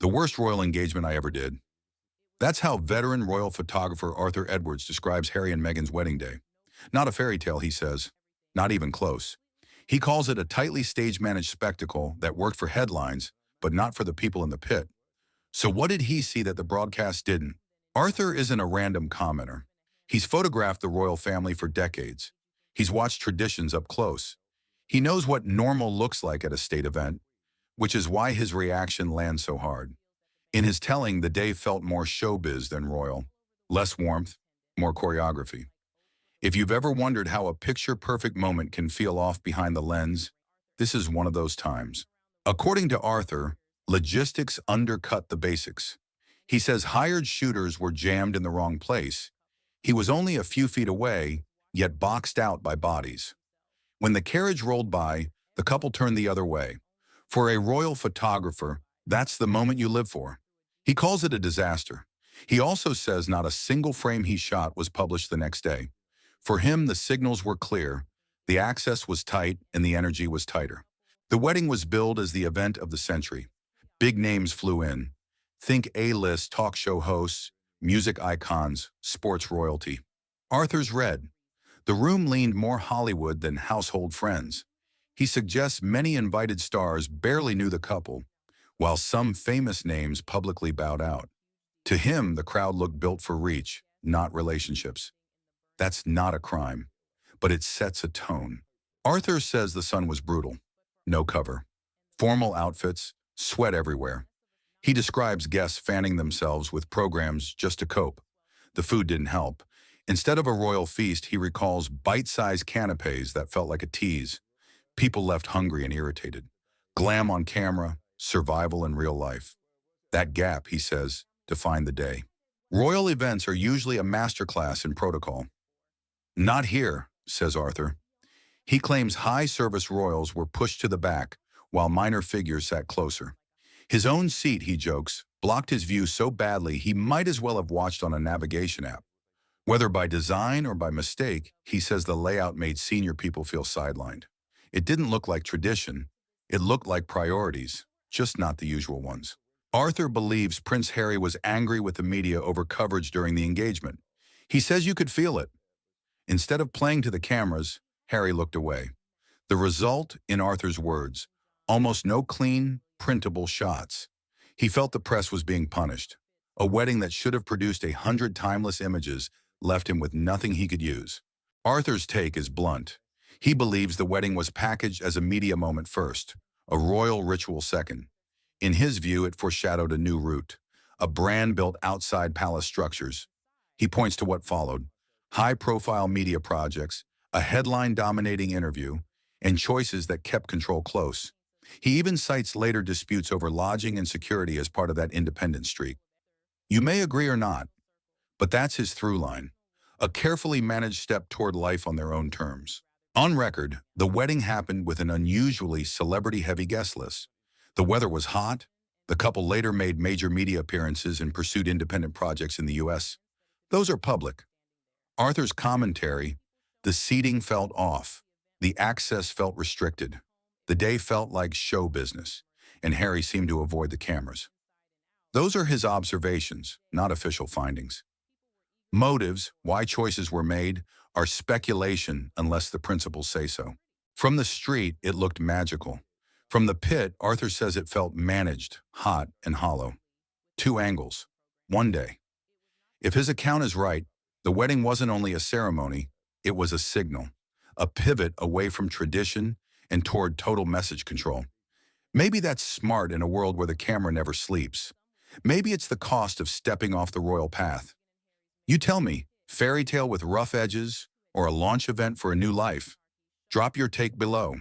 The worst royal engagement I ever did. That's how veteran royal photographer Arthur Edwards describes Harry and Meghan's wedding day. Not a fairy tale, he says. Not even close. He calls it a tightly stage-managed spectacle that worked for headlines, but not for the people in the pit. So what did he see that the broadcast didn't? Arthur isn't a random commenter. He's photographed the royal family for decades. He's watched traditions up close. He knows what normal looks like at a state event, which is why his reaction lands so hard. In his telling, the day felt more showbiz than royal. Less warmth, more choreography. If you've ever wondered how a picture-perfect moment can feel off behind the lens, this is one of those times. According to Arthur, logistics undercut the basics. He says hired shooters were jammed in the wrong place. He was only a few feet away, yet boxed out by bodies. When the carriage rolled by, the couple turned the other way. For a royal photographer, that's the moment you live for. He calls it a disaster. He also says not a single frame he shot was published the next day. For him, the signals were clear, the access was tight, and the energy was tighter. The wedding was billed as the event of the century. Big names flew in. Think A-list talk show hosts, music icons, sports royalty. Arthur's read. The room leaned more Hollywood than household friends. He suggests many invited stars barely knew the couple, while some famous names publicly bowed out. To him, the crowd looked built for reach, not relationships. That's not a crime, but it sets a tone. Arthur says the sun was brutal. No cover. Formal outfits, sweat everywhere. He describes guests fanning themselves with programs just to cope. The food didn't help. Instead of a royal feast, he recalls bite-sized canapes that felt like a tease. People left hungry and irritated. Glam on camera, survival in real life. That gap, he says, defined the day. Royal events are usually a masterclass in protocol. Not here, says Arthur. He claims high-service royals were pushed to the back, while minor figures sat closer. His own seat, he jokes, blocked his view so badly he might as well have watched on a navigation app. Whether by design or by mistake, he says the layout made senior people feel sidelined. It didn't look like tradition. It looked like priorities, just not the usual ones. Arthur believes Prince Harry was angry with the media over coverage during the engagement. He says you could feel it. Instead of playing to the cameras, Harry looked away. The result, in Arthur's words, almost no clean, printable shots. He felt the press was being punished. A wedding that should have produced 100 timeless images left him with nothing he could use. Arthur's take is blunt. He believes the wedding was packaged as a media moment first, a royal ritual second. In his view, it foreshadowed a new route, a brand built outside palace structures. He points to what followed: high-profile media projects, a headline-dominating interview, and choices that kept control close. He even cites later disputes over lodging and security as part of that independent streak. You may agree or not, but that's his through line, a carefully managed step toward life on their own terms. On record, the wedding happened with an unusually celebrity-heavy guest list. The weather was hot. The couple later made major media appearances and pursued independent projects in the U.S. Those are public. Arthur's commentary: the seating felt off. The access felt restricted. The day felt like show business, and Harry seemed to avoid the cameras. Those are his observations, not official findings. Motives, why choices were made, are speculation unless the principals say so. From the street, it looked magical. From the pit, Arthur says it felt managed, hot, and hollow. Two angles. One day. If his account is right, the wedding wasn't only a ceremony, it was a signal, a pivot away from tradition and toward total message control. Maybe that's smart in a world where the camera never sleeps. Maybe it's the cost of stepping off the royal path. You tell me, fairy tale with rough edges or a launch event for a new life? Drop your take below.